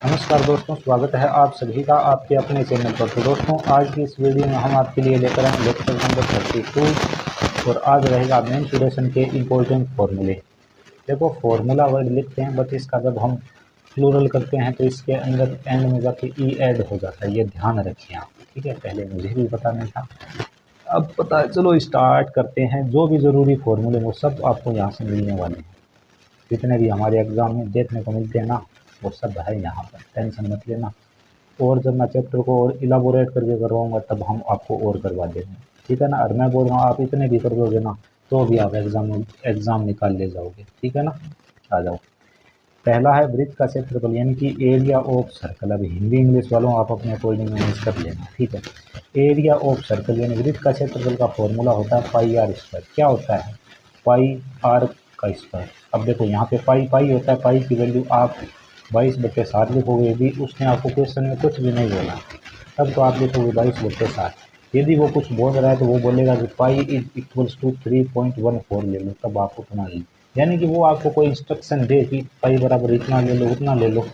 नमस्कार दोस्तों, स्वागत है आप सभी का आपके अपने चैनल पर। तो दोस्तों, आज की इस वीडियो में हम आपके लिए लेकर आए लेक्चर नंबर 32 और आज रहेगा मेंसुरेशन के इम्पोर्टेंट फॉर्मूले। देखो, फॉर्मूला वर्ड लिखते हैं बट इसका जब हम प्लूरल करते हैं तो इसके अंदर एंड में जाके ई ऐड हो जाता है, ये ध्यान रखिए आप। ठीक है, पहले मुझे भी पता नहीं था, अब पता है। चलो स्टार्ट करते हैं। जो भी ज़रूरी फॉर्मूले वो सब आपको यहाँ से मिलने वाले हैं, जितने भी हमारे एग्ज़ाम में देखने को मिलते हैं ना, वो सब है यहाँ पर, टेंशन मत लेना। और जब मैं चैप्टर को और इलाबोरेट करके करवाऊँगा तब हम आपको और करवा देंगे, ठीक है ना। और मैं बोल रहा हूँ, आप इतने भी कर दोगे ना तो भी आप एग्ज़ाम निकाल ले जाओगे, ठीक है ना। आ जाओ। पहला है वृत्त का क्षेत्रफल, यानी कि एरिया ऑफ सर्कल। अब हिंदी इंग्लिश वालों आप अपने अकॉर्डिंग मैनेज कर लेना, ठीक है। एरिया ऑफ सर्कल यानी वृत्त का क्षेत्रफल का फॉर्मूला होता है पाई आर स्क्वायर। क्या होता है? पाई आर का स्क्वायर। अब देखो यहाँ पे पाई पाई होता है, पाई की वैल्यू आप 22/7 लिखोगे। यदि उसने आपको क्वेश्चन में कुछ भी नहीं बोला तब तो आप लिखोगे 22/7। यदि वो कुछ बोल रहा है तो वो बोलेगा कि पाई इज इक्वल्स टू 3.14 ले लो, तब आप उतना ले लो। यानी कि वो आपको कोई इंस्ट्रक्शन दे कि पाई बराबर इतना ले लो, उतना ले लो,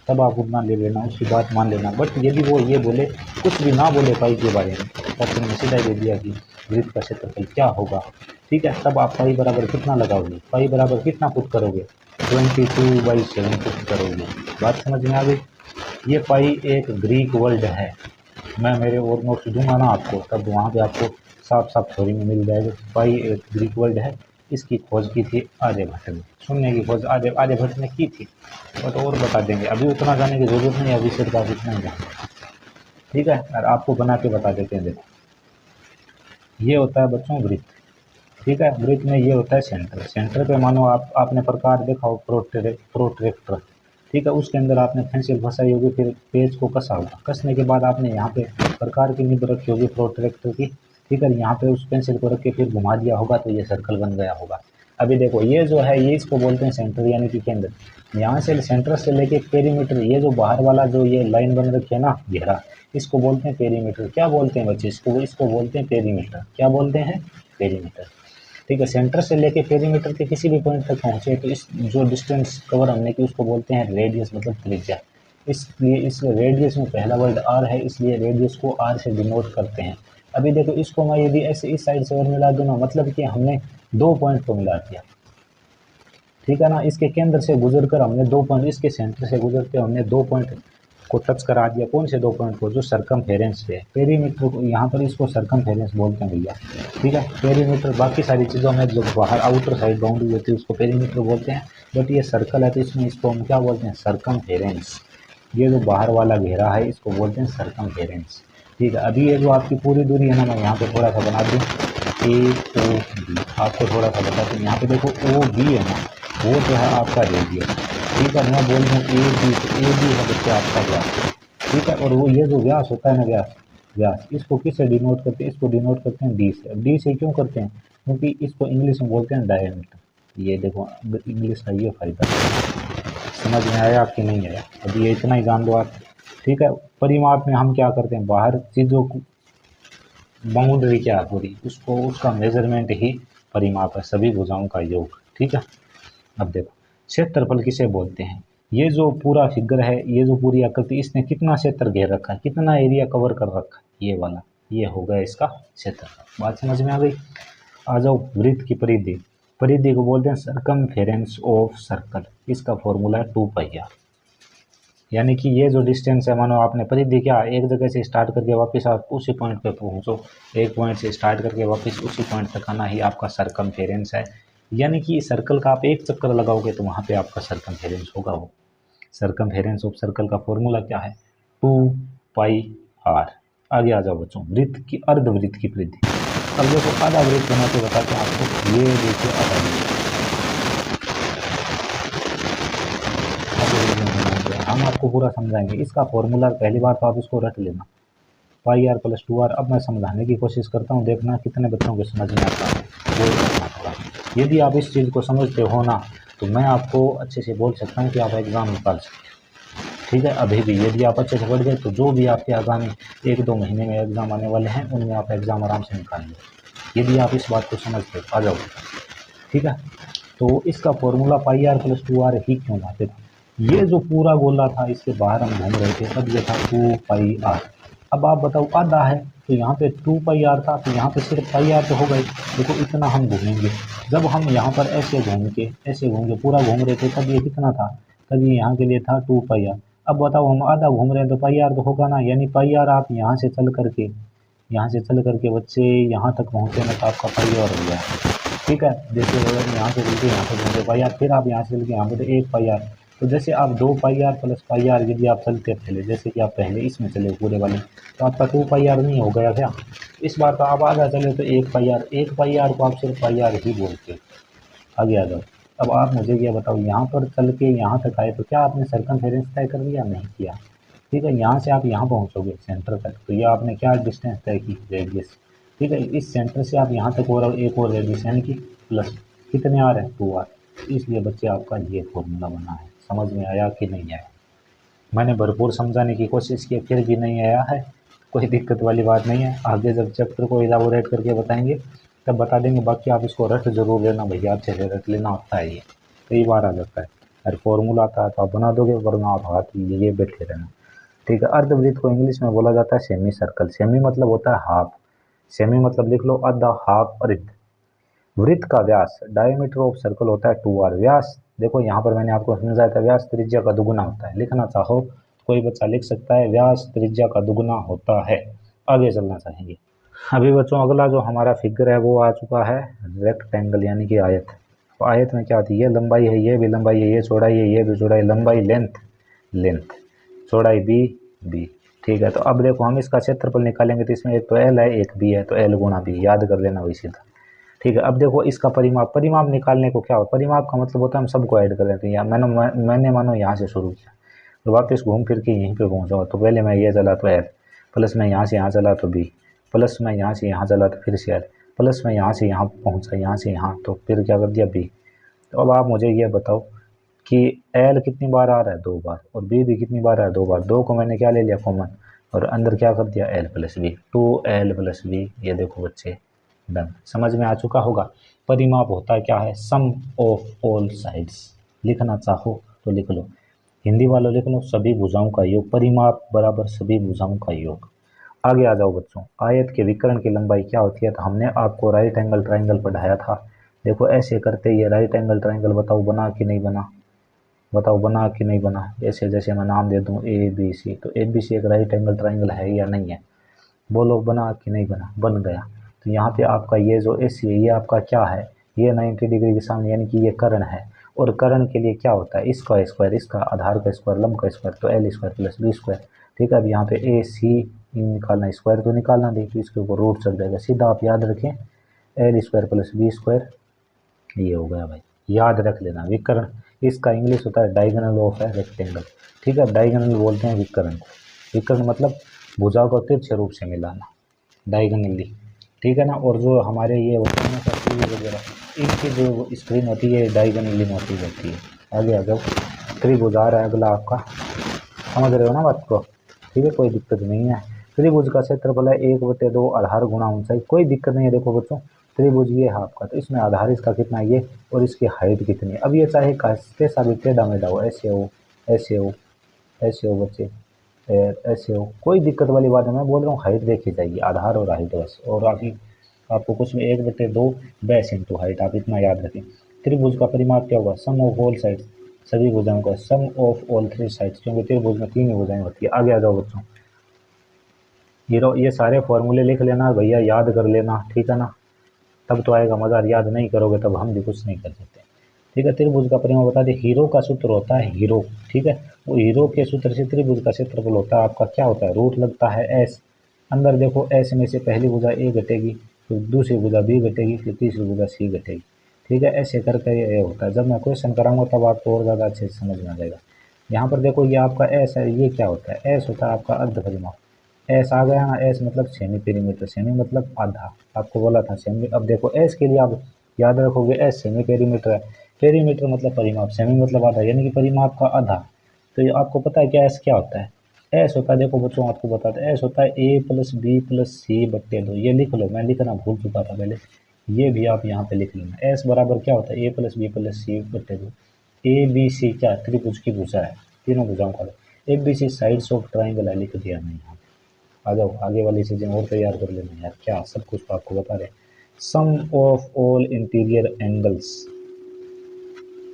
तब आप उतना ले लेना, उसकी बात मान लेना। बट यदि वो ये बोले, कुछ भी ना बोले पाई के बारे में, क्वेश्चन में सीधा दे दिया कि वृत्त का क्षेत्रफल क्या होगा, ठीक है, तब आप पाई बराबर कितना लगाओगे, पाई बराबर कितना पुट करोगे, 22/7 पुट करोगे। बात समझ में आ गई। ये पाई एक ग्रीक वर्ड है, मैं मेरे और नोट्स दूंगा ना आपको, तब वहाँ पे आपको साफ साफ थ्योरी में मिल जाएगा। पाई एक ग्रीक वर्ड है, इसकी खोज की थी आर्यभट्ट ने। शून्य की खोज आर्यभट्ट ने की थी, बट और बता देंगे, अभी उतना जाने की जरूरत नहीं है, अभी सिर्फ आप इतना ही जाना, ठीक है। और आपको बना के बता देते हैं। देखो, ये होता है बच्चों वृत्त, ठीक है। वृत्त में ये होता है सेंटर। सेंटर पे मानो आपने प्रकार देखा हो प्रोट्रैक्टर, ठीक है, उसके अंदर आपने पेंसिल फंसाई होगी, फिर पेज को कसा होगा, कसने के बाद आपने यहाँ पे प्रकार की नींब रखी होगी प्रोट्रैक्टर की, ठीक है। यहाँ पे उस पेंसिल को रख के फिर घुमा दिया होगा तो ये सर्कल बन गया होगा। अभी देखो, ये जो है ये इसको बोलते हैं सेंटर यानी कि केंद्र। यहाँ से सेंटर से लेके पेरीमीटर, ये जो बाहर वाला जो ये लाइन बन रखी है ना, घेरा, इसको बोलते हैं पेरीमीटर। क्या बोलते हैं बच्चे? इसको बोलते हैं पेरीमीटर। क्या बोलते हैं? पेरीमीटर, ठीक है। सेंटर से लेके पेरीमीटर के किसी भी पॉइंट तक पहुंचे तो इस जो डिस्टेंस कवर हमने की उसको बोलते हैं रेडियस, मतलब त्रिज्या। इसलिए इस रेडियस में पहला वर्ड आर है, इसलिए रेडियस को आर से डिनोट करते हैं। अभी देखो, इसको मैं यदि ऐसे इस साइड से और मिला दूँ ना, मतलब कि हमने 2 पॉइंट को मिला दिया, ठीक है ना। इसके केंद्र से गुजर कर हमने 2 पॉइंट, इसके सेंटर से गुजर के हमने 2 पॉइंट को टच करा दिया। कौन से 2 पॉइंट को? जो सरकमफेरेंस पे है। पेरीमीटर को यहाँ पर इसको सरकमफेरेंस बोलते हैं भैया, ठीक है। पेरीमीटर बाकी सारी चीज़ों में जो बाहर आउटर साइड बाउंड्री होती है उसको पेरीमीटर बोलते हैं, बट ये सर्कल है तो इसमें इसको हम क्या बोलते हैं? सरकमफेरेंस। ये जो बाहर वाला घेरा है इसको बोलते हैं सरकमफेरेंस, ठीक है। अभी ये जो आपकी पूरी दूरी है ना, मैं यहाँ पे थोड़ा सा बना दूँ, AOB। आपको थोड़ा सा बता दूँ, यहाँ पे देखो OB है ना, वो जो है आपका रेडियस, ठीक है। मैं बोल दूँ AB, तो AB है बच्चे आपका व्यास, ठीक है। और वो ये जो व्यास होता है ना, व्यास इसको किससे डिनोट करते हैं? इसको डिनोट करते हैं D से। अब D से क्यों करते हैं? क्योंकि इसको इंग्लिश में बोलते हैं डायमीटर। ये देखो, इंग्लिश का ये फायदा समझ में आया कि नहीं आया? अभी ये इतना ही जान लो आप, ठीक है। परिमाप में हम क्या करते हैं? बाहर चीज़ों को बाउंड्री क्या है पूरी, उसको उसका मेजरमेंट ही परिमाप है, सभी भुजाओं का योग, ठीक है। अब देखो, क्षेत्रफल किसे बोलते हैं? ये जो पूरा फिगर है, ये जो पूरी आकृति, इसने कितना क्षेत्र घेर रखा है, कितना एरिया कवर कर रखा है, ये वाला, ये होगा इसका क्षेत्रफल। बात समझ में आ गई? आ जाओ वृत्त की परिधि। परिधि को बोलते हैं सरकमफेरेंस ऑफ सर्कल। इसका फॉर्मूला है 2πr। यानी कि ये जो डिस्टेंस है, मानो आपने परिधि क्या, एक जगह से स्टार्ट करके वापस आप उसी पॉइंट पे पहुंचो, एक पॉइंट से स्टार्ट करके वापस उसी पॉइंट तक आना ही आपका सरकमफेरेंस है। यानी कि सर्कल का आप एक चक्कर लगाओगे तो वहाँ पे आपका सरकमफेरेंस होगा। वो सरकमफेरेंस ऑफ सर्कल का फॉर्मूला क्या है? 2πr। आगे आ जाओ बच्चों, वृत्त की अर्धवृत्त की परिधि। अब देखो, आधा वृत्त बना के बताते हैं आपको। ये देखिए आधा वृत्त, हम आपको पूरा समझाएंगे। इसका फॉर्मूला पहली बार तो आप इसको रट लेना, πr + 2r। अब मैं समझाने की कोशिश करता हूँ, देखना कितने बच्चों को समझ में आता है वो करना थोड़ा। यदि आप इस चीज़ को समझते हो ना तो मैं आपको अच्छे से बोल सकता हूँ कि आप एग्ज़ाम निकाल सकते हैं, ठीक है। अभी भी यदि आप अच्छे से पढ़ गए तो जो भी आपके आगामी 1-2 महीने में एग्ज़ाम आने वाले हैं उनमें आप एग्ज़ाम आराम से निकाल लें, यदि आप इस बात को समझते हो। आ जाओ, ठीक है। तो इसका फॉर्मूला πr + 2r ही क्यों ना? देखो, ये जो पूरा गोला था इसके बाहर हम घूम रहे थे तब ये था 2πr। अब आप बताओ आधा है तो यहाँ पे 2πr था, तो यहाँ पे सिर्फ πr तो हो गई। देखो इतना हम घूमेंगे, जब हम यहाँ पर ऐसे घूम के पूरा घूम रहे थे तब ये कितना था, तब ये यहाँ के लिए था 2πr। अब बताओ हम आधा घूम रहे हैं तो πr तो होगा ना, यानी πr आप यहाँ से चल करके बच्चे यहाँ तक पहुँचे ना तो आपका πr हो गया। ठीक है, जैसे अगर यहाँ से चल के यहाँ तक पहुँचे πr, फिर आप यहाँ से चल के यहाँ पे तो 1πr। तो जैसे आप 2πr प्लस πr यदि आप चलते पहले, जैसे कि आप पहले इसमें चले पूरे वाले, तो आपका 2πr नहीं हो गया क्या। इस बार तो आप आधा चले तो 1πr को आप सिर्फ πr ही बोलते। आगे आ जाओ। अब आप मुझे ये बताओ, यहाँ पर चल के यहाँ तक आए तो क्या आपने सर्कमफेरेंस तय कर लिया, नहीं किया। ठीक है, यहाँ से आप यहाँ पहुँचोगे सेंटर तक, तो ये आपने क्या डिस्टेंस तय की, रेडियस। ठीक है, इस सेंटर से आप यहाँ तक और एक और रेडियस यानी कि प्लस कितने आ रहे हैं 2r। इसलिए बच्चे आपका ये फॉर्मूला बना है। समझ में आया कि नहीं आया। मैंने भरपूर समझाने की कोशिश की, फिर भी नहीं आया है, कोई दिक्कत वाली बात नहीं है। आगे जब चैप्टर को इलाबोरेट करके बताएंगे तब बता देंगे। बाकी आप इसको रट जरूर लेना भैया, अच्छे से रट लेना होता है, ये कई बार आ जाता है। अगर फॉर्मूला आता है तो आप बना दोगे, वरना आप हाथ लिए बैठे रहना। ठीक है, अर्धवृत्त को इंग्लिश में बोला जाता है सेमी सर्कल। सेमी मतलब होता है हाफ, सेमी मतलब लिख लो आधा, हाफ वृत्त। वृत्त का व्यास डायमीटर ऑफ सर्कल होता है 2r। व्यास देखो यहाँ पर मैंने आपको समझाया था, व्यास त्रिज्या का दुगुना होता है। लिखना चाहो कोई बच्चा लिख सकता है, व्यास त्रिज्या का दुगुना होता है। आगे चलना चाहेंगे। अभी बच्चों अगला जो हमारा फिगर है वो आ चुका है रेक्टेंगल यानी कि आयत। तो आयत में क्या होती है, ये लंबाई है, ये भी लंबाई है, ये चौड़ाई है, ये भी चौड़ाई, लंबाई लेंथ, चौड़ाई बी। ठीक है, तो अब देखो हम इसका क्षेत्रफल निकालेंगे तो इसमें एक तो एल है एक बी है, तो एल गुणा बी, याद कर लेना वही सीधा। ठीक है, अब देखो इसका परिमाप निकालने को क्या हो, परिमाप का मतलब होता है हम सबको ऐड कर देते हैं। मैंने मानो यहाँ से शुरू किया तो वापस घूम फिर के यहीं पे पहुँचा, तो पहले मैं ये चला तो एल, प्लस मैं यहाँ से यहाँ चला तो बी, प्लस मैं यहाँ से यहाँ चला तो फिर से एल, प्लस मैं यहाँ से यहाँ पहुँचा, यहाँ से यहाँ, तो फिर क्या कर दिया बी। तो अब आप मुझे ये बताओ कि एल कितनी बार आ रहा है, 2 बार, और बी भी कितनी बार आ रहा है, 2 बार। 2 को मैंने क्या ले लिया कॉमन, और अंदर क्या कर दिया l plus b, 2l plus b. ये देखो बच्चे डन, समझ में आ चुका होगा। परिमाप होता है क्या है, सम ऑफ ऑल साइड्स। लिखना चाहो तो लिख लो, हिंदी वालों लिख लो सभी भुजाओं का योग। परिमाप बराबर सभी भुजाओं का योग। आगे आ जाओ बच्चों, आयत के विकर्ण की लंबाई क्या होती है, तो हमने आपको राइट एंगल ट्राइंगल पढ़ाया था। देखो ऐसे करते ये राइट एंगल ट्राइंगल, बताओ बना कि नहीं बना, बताओ बना कि नहीं बना। ऐसे जैसे मैं नाम दे दूं ABC, तो ABC एक राइट एंगल ट्राइंगल है या नहीं है, बोलो बना कि नहीं बना, बन गया। तो यहाँ पे आपका ये जो AC है ये आपका क्या है, ये 90 डिग्री के सामने यानी कि ये कर्ण है। और कर्ण के लिए क्या होता है, इसका स्क्वायर, इसका आधार का स्क्वायर, लंब का स्क्वायर, तो l square plus b square. ठीक है, अब यहाँ पे AC निकालना, स्क्वायर तो निकालना, देखिए इसके ऊपर रूट चल जाएगा सीधा, आप याद रखें l square plus b square. ये हो गया भाई, याद रख लेना। विकर्ण इसका इंग्लिश होता है डायगोनल ऑफ है रेक्टेंगल। ठीक है, डायगोनल बोलते हैं विकर्ण को। विकर्ण मतलब भुजा को तिरछे रूप से मिलाना, डायगोनली। ठीक है ना, और जो हमारे ये होते हैं ना वगैरह, इनकी जो स्क्रीन होती है डायगोनली मोटिव होती है। आगे आ जाओ, त्रिभुज आ रहा है अगला आपका, समझ रहे हो ना बात को। ठीक है, कोई दिक्कत नहीं है। त्रिभुज का क्षेत्रफल है 1/2 आधार गुणा ऊंचाई, कोई दिक्कत नहीं है। देखो बच्चों त्रिभुज ये है आपका, तो इसमें आधार इसका कितना है ये, और इसकी हाइट कितनी है। अब ये चाहे कैसा भी टेढ़ा मेढ़ा हो, ऐसे हो, ऐसे हो, ऐसे हो बच्चे, ऐसे हो, कोई दिक्कत वाली बात है। मैं बोल रहा हूँ हाइट देखी जाएगी, आधार और हाइट बस। और आपको कुछ में 1/2 बेस इंटू हाइट, आप इतना याद रखें। त्रिभुज का परिमाप क्या होगा, सम ऑफ ऑल साइड्स, सभी भुजाओं का सम ऑफ ऑल 3 साइड्स, क्योंकि त्रिभुज में 3 भुजाएं होती है। आगे आ जाओ बच्चों, ये सारे फॉर्मूले लिख लेना भैया, याद कर लेना। ठीक है ना, तब तो आएगा मज़ा, याद नहीं करोगे तब हम भी कुछ नहीं कर सकते। ठीक है, त्रिभुज का परिमाप बता दें, हीरो का सूत्र होता है हीरो। ठीक है, वो हीरो के सूत्र से त्रिभुज का क्षेत्रफल होता है आपका क्या होता है, रूट लगता है s। अंदर देखो s में से पहली भुजा a घटेगी, फिर दूसरी भुजा b घटेगी, फिर तीसरी भुजा c घटेगी। ठीक है, ऐसे करके ये होता है। जब मैं क्वेश्चन कराऊंगा तब आपको और ज़्यादा अच्छे से समझ में आ जाएगा। यहाँ पर देखो ये आपका s है, ये क्या होता है, s होता है आपका अर्ध परिमाप। एस आ गया ना, एस मतलब सेमी पेरीमीटर, सेमी मतलब आधा, आपको बोला था सेमी। अब देखो एस के लिए आप याद रखोगे एस सेमी पेरीमीटर है, पेरीमीटर मतलब परिमाप, सेमी मतलब आधा, यानी कि परिमाप का आधा। तो ये आपको पता है क्या एस क्या होता है, एस होता है, देखो बच्चों आपको बताते हैं, एस होता है a प्लस बी प्लस सी बट्टे 2। ये लिख लो, मैं लिखना भूल चुका था पहले, ये भी आप यहाँ पे लिख लेना। एस बराबर क्या होता है, a प्लस बी प्लस सी बट्टे 2। ए बी सी क्या त्रिभुज की भुजा है, तीनों भुजाओं का। A B C sides of triangle है, लिख दिया नहीं यहाँ। आ जाओ आगे वाली चीज़ें और तैयार कर लेना यार, क्या सब कुछ तो आपको बता रहे। सम ऑफ ऑल इंटीरियर एंगल्स,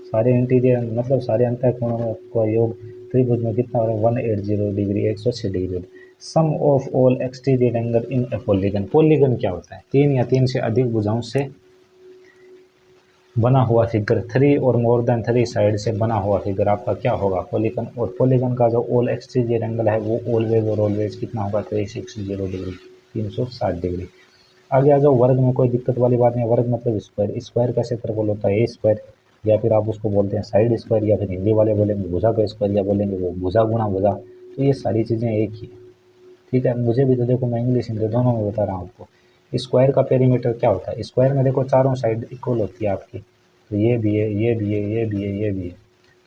सारे इंटीरियर मतलब सारे अंतःकोणों का योग त्रिभुज में कितना हो रहा है 180 degree, 180 degree. Sum of all exterior angle in a polygon, polygon क्या होता है, तीन या तीन से अधिक भुजाओं से बना हुआ फिगर, 3 और मोर देन 3 साइड से बना हुआ फिगर आपका क्या होगा पॉलीगन। और पॉलीगन का जो ऑल एक्सटीरियर एंगल है वो ऑलवेज और ऑलवेज कितना होगा 360 डिग्री, 360 डिग्री। आगे आ जाओ, वर्ग में कोई दिक्कत वाली बात नहीं, वर्ग मतलब स्क्वायर, स्क्वायर का क्षेत्रफल होता है ए स्क्वायर, या फिर आप उसको बोलते हैं साइड स्क्वायर, या फिर हिंदी वाले बोलेंगे भुजा का स्क्वायर, या बोलेंगे वो भुजा गुणा भुजा। तो ये सारी चीज़ें एक ही है, ठीक है। मुझे भी तो देखो मैं इंग्लिश हिंदी दोनों में बता रहा हूँ आपको। स्क्वायर का पेरीमीटर क्या होता है, स्क्वायर में देखो चारों साइड इक्वल होती है आपकी, तो ये भी है, ये भी है, ये भी है, ये भी है।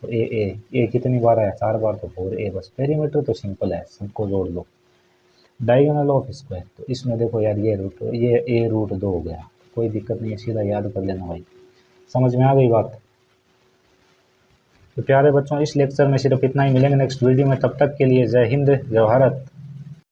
तो ए कितनी बार है, 4 बार, तो 4a। बस पेरीमीटर तो सिंपल है, सबको जोड़ लो। डायगोनल ऑफ स्क्वायर, तो इसमें देखो यार ये ए रूट 2 हो गया, कोई दिक्कत नहीं है, सीधा याद कर लेना भाई। समझ में आ गई बात। तो प्यारे बच्चों इस लेक्चर में सिर्फ इतना ही, मिलेंगे नेक्स्ट वीडियो में, तब तक के लिए जय हिंद जय भारत।